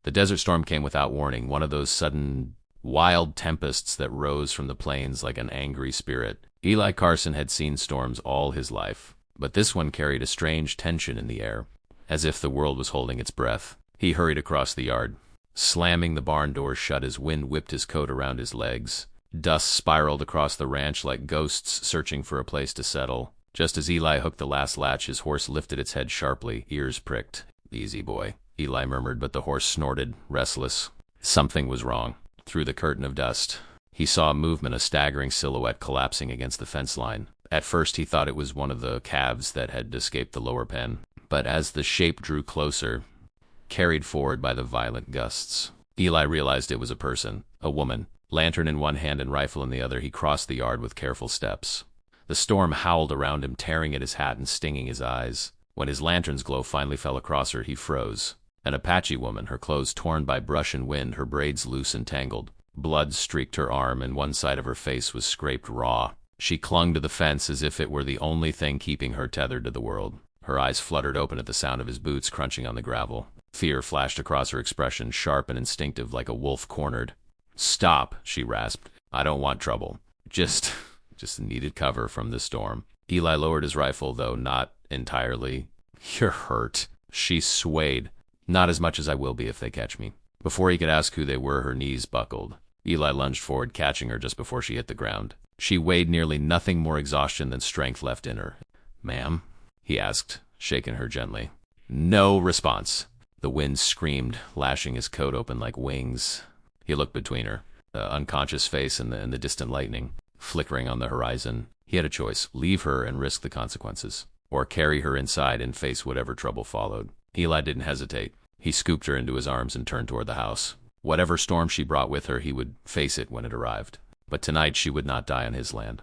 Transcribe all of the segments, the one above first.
The desert storm came without warning, one of those sudden, wild tempests that rose from the plains like an angry spirit. Eli Carson had seen storms all his life, but this one carried a strange tension in the air, as if the world was holding its breath. He hurried across the yard, slamming the barn door shut as wind whipped his coat around his legs. Dust spiraled across the ranch like ghosts searching for a place to settle. Just as Eli hooked the last latch, his horse lifted its head sharply, ears pricked. "Easy, boy," Eli murmured, but the horse snorted, restless. Something was wrong. Through the curtain of dust, he saw a movement, a staggering silhouette collapsing against the fence line. At first he thought it was one of the calves that had escaped the lower pen, but as the shape drew closer, carried forward by the violent gusts, Eli realized it was a person, a woman. Lantern in one hand and rifle in the other, he crossed the yard with careful steps. The storm howled around him, tearing at his hat and stinging his eyes. When his lantern's glow finally fell across her, he froze. An Apache woman, her clothes torn by brush and wind, her braids loose and tangled. Blood streaked her arm, and one side of her face was scraped raw. She clung to the fence as if it were the only thing keeping her tethered to the world. Her eyes fluttered open at the sound of his boots crunching on the gravel. Fear flashed across her expression, sharp and instinctive, like a wolf cornered. "Stop," she rasped. "I don't want trouble. Just needed cover from the storm." Eli lowered his rifle, though not entirely. "You're hurt." She swayed. "Not as much as I will be if they catch me." Before he could ask who they were, her knees buckled. Eli lunged forward, catching her just before she hit the ground. She weighed nearly nothing more exhaustion than strength left in her. "Ma'am?" he asked, shaking her gently. No response. The wind screamed, lashing his coat open like wings. He looked between her, the unconscious face and the distant lightning flickering on the horizon. He had a choice: leave her and risk the consequences, or carry her inside and face whatever trouble followed. Eli didn't hesitate. He scooped her into his arms and turned toward the house. Whatever storm she brought with her, he would face it when it arrived. But tonight she would not die on his land.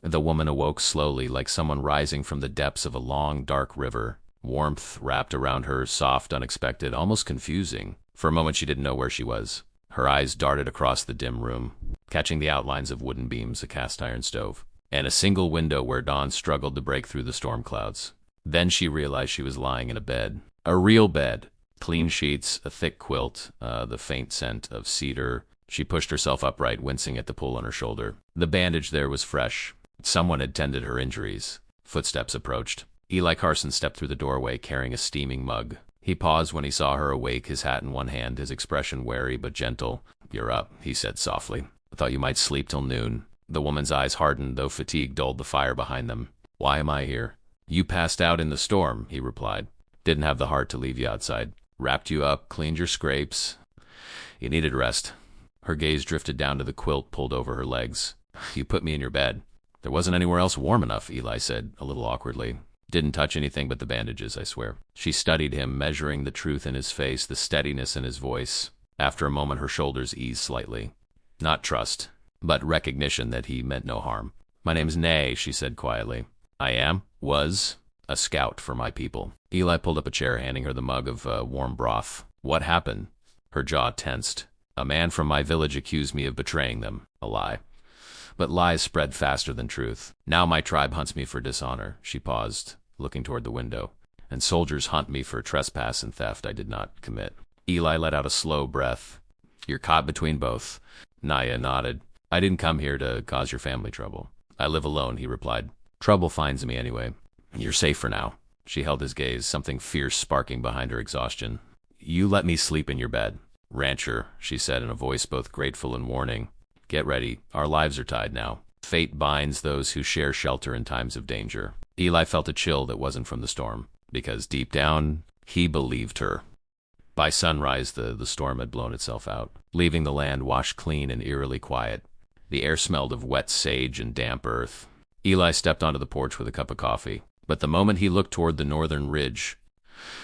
The woman awoke slowly, like someone rising from the depths of a long, dark river. Warmth wrapped around her, soft, unexpected, almost confusing. For a moment she didn't know where she was. Her eyes darted across the dim room, catching the outlines of wooden beams, a cast-iron stove, and a single window where dawn struggled to break through the storm clouds. Then she realized she was lying in a bed. A real bed. Clean sheets, a thick quilt, the faint scent of cedar. She pushed herself upright, wincing at the pull on her shoulder. The bandage there was fresh. Someone had tended her injuries. Footsteps approached. Eli Carson stepped through the doorway, carrying a steaming mug. He paused when he saw her awake, his hat in one hand, his expression wary but gentle. "You're up," he said softly. "I thought you might sleep till noon." The woman's eyes hardened, though fatigue dulled the fire behind them. "Why am I here?" "You passed out in the storm," he replied. "Didn't have the heart to leave you outside. Wrapped you up, cleaned your scrapes. You needed rest." Her gaze drifted down to the quilt pulled over her legs. "You put me in your bed." "There wasn't anywhere else warm enough," Eli said, a little awkwardly. "Didn't touch anything but the bandages, I swear." She studied him, measuring the truth in his face, the steadiness in his voice. After a moment, her shoulders eased slightly. Not trust, but recognition that he meant no harm. "My name's Nay," she said quietly. Was a scout for my people." Eli pulled up a chair, handing her the mug of warm broth. "What happened?" Her jaw tensed. "A man from my village accused me of betraying them." A lie. But lies spread faster than truth. "Now my tribe hunts me for dishonor." She paused, looking toward the window. "And soldiers hunt me for trespass and theft I did not commit." Eli let out a slow breath. "You're caught between both." Naya nodded. "I didn't come here to cause your family trouble. I live alone," he replied. "Trouble finds me anyway." "You're safe for now." She held his gaze, something fierce sparking behind her exhaustion. "You let me sleep in your bed." "Rancher," she said in a voice both grateful and warning. "Get ready. Our lives are tied now. Fate binds those who share shelter in times of danger." Eli felt a chill that wasn't from the storm, because deep down, he believed her. By sunrise, the storm had blown itself out, leaving the land washed clean and eerily quiet. The air smelled of wet sage and damp earth. Eli stepped onto the porch with a cup of coffee, but the moment he looked toward the northern ridge,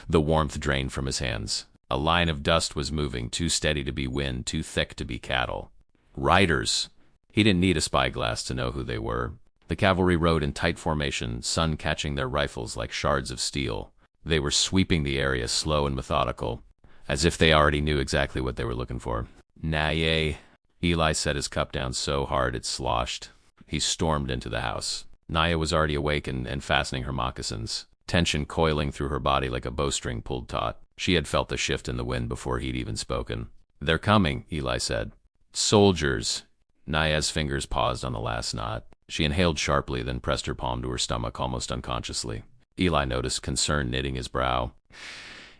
the warmth drained from his hands. A line of dust was moving, too steady to be wind, too thick to be cattle. Riders! He didn't need a spyglass to know who they were. The cavalry rode in tight formation, sun catching their rifles like shards of steel. They were sweeping the area, slow and methodical, as if they already knew exactly what they were looking for. "Naye." Eli set his cup down so hard it sloshed. He stormed into the house. Naya was already awake and fastening her moccasins, tension coiling through her body like a bowstring pulled taut. She had felt the shift in the wind before he'd even spoken. "They're coming," Eli said. "Soldiers." Naya's fingers paused on the last knot. She inhaled sharply, then pressed her palm to her stomach almost unconsciously. Eli noticed concern knitting his brow.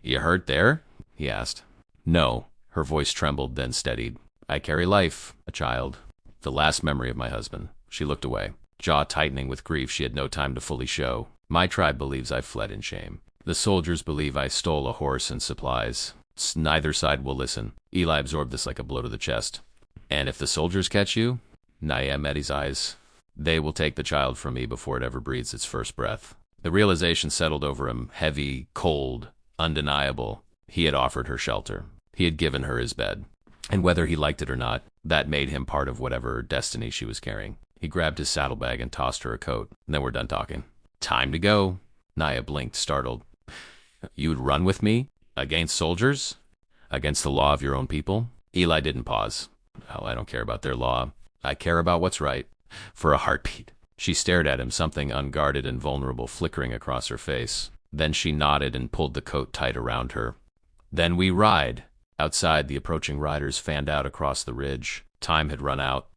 "You hurt there?" he asked. "No." Her voice trembled, then steadied. "I carry life, a child. The last memory of my husband." She looked away, jaw tightening with grief she had no time to fully show. "My tribe believes I fled in shame. The soldiers believe I stole a horse and supplies. Neither side will listen." Eli absorbed this like a blow to the chest. "And if the soldiers catch you?" Naya met his eyes. "They will take the child from me before it ever breathes its first breath." The realization settled over him, heavy, cold, undeniable. He had offered her shelter. He had given her his bed. And whether he liked it or not, that made him part of whatever destiny she was carrying. He grabbed his saddlebag and tossed her a coat. "Then we're done talking." "Time to go." Naya blinked, startled. "You would run with me? Against soldiers? Against the law of your own people?" Eli didn't pause. "Oh, I don't care about their law. I care about what's right. For a heartbeat." She stared at him, something unguarded and vulnerable flickering across her face. Then she nodded and pulled the coat tight around her. "Then we ride." Outside, the approaching riders fanned out across the ridge. Time had run out.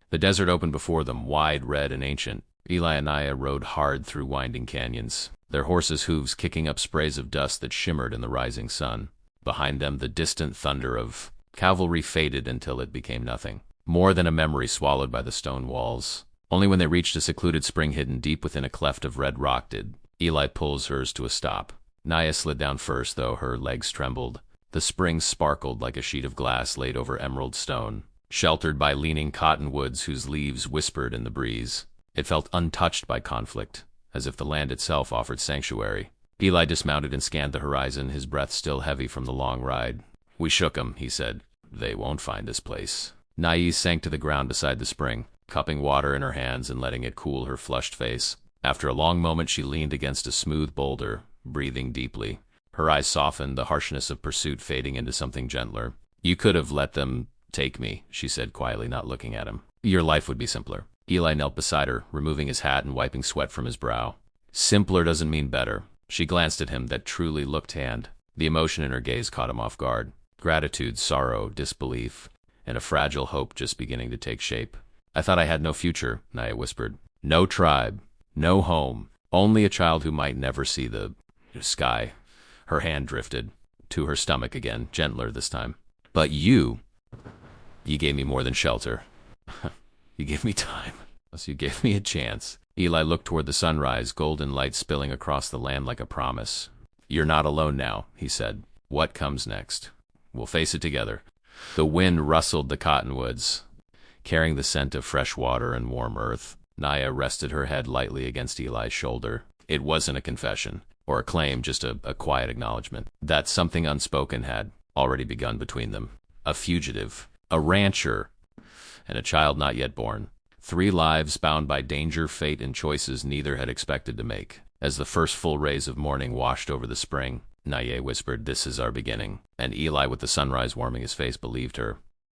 The desert opened before them, wide, red, and ancient. Eli and Naya rode hard through winding canyons, their horses' hooves kicking up sprays of dust that shimmered in the rising sun. Behind them, the distant thunder of cavalry faded until it became nothing, more than a memory swallowed by the stone walls. Only when they reached a secluded spring hidden deep within a cleft of red rock did Eli pull hers to a stop. Naya slid down first, though her legs trembled. The spring sparkled like a sheet of glass laid over emerald stone, sheltered by leaning cottonwoods whose leaves whispered in the breeze. It felt untouched by conflict, as if the land itself offered sanctuary. Eli dismounted and scanned the horizon, his breath still heavy from the long ride. "We shook 'em," he said. "They won't find this place." Naya sank to the ground beside the spring, cupping water in her hands and letting it cool her flushed face. After a long moment, she leaned against a smooth boulder, breathing deeply. Her eyes softened, the harshness of pursuit fading into something gentler. "You could have let them take me," she said quietly, not looking at him. "Your life would be simpler." Eli knelt beside her, removing his hat and wiping sweat from his brow. "Simpler doesn't mean better." She glanced at him, that truly looked hand. The emotion in her gaze caught him off guard. Gratitude, sorrow, disbelief, and a fragile hope just beginning to take shape. "I thought I had no future," Naya whispered. "No tribe, no home, only a child who might never see the sky." Her hand drifted to her stomach again, gentler this time. "But you gave me more than shelter. You gave me time. You gave me a chance." Eli looked toward the sunrise, golden light spilling across the land like a promise. "You're not alone now," he said. "What comes next? We'll face it together." The wind rustled the cottonwoods, carrying the scent of fresh water and warm earth. Naya rested her head lightly against Eli's shoulder. It wasn't a confession or a claim, just a quiet acknowledgement that something unspoken had already begun between them. A fugitive, a rancher, and a child not yet born. 3 lives bound by danger, fate, and choices neither had expected to make. As the first full rays of morning washed over the spring, Naya whispered, "This is our beginning." And Eli, with the sunrise warming his face, believed her.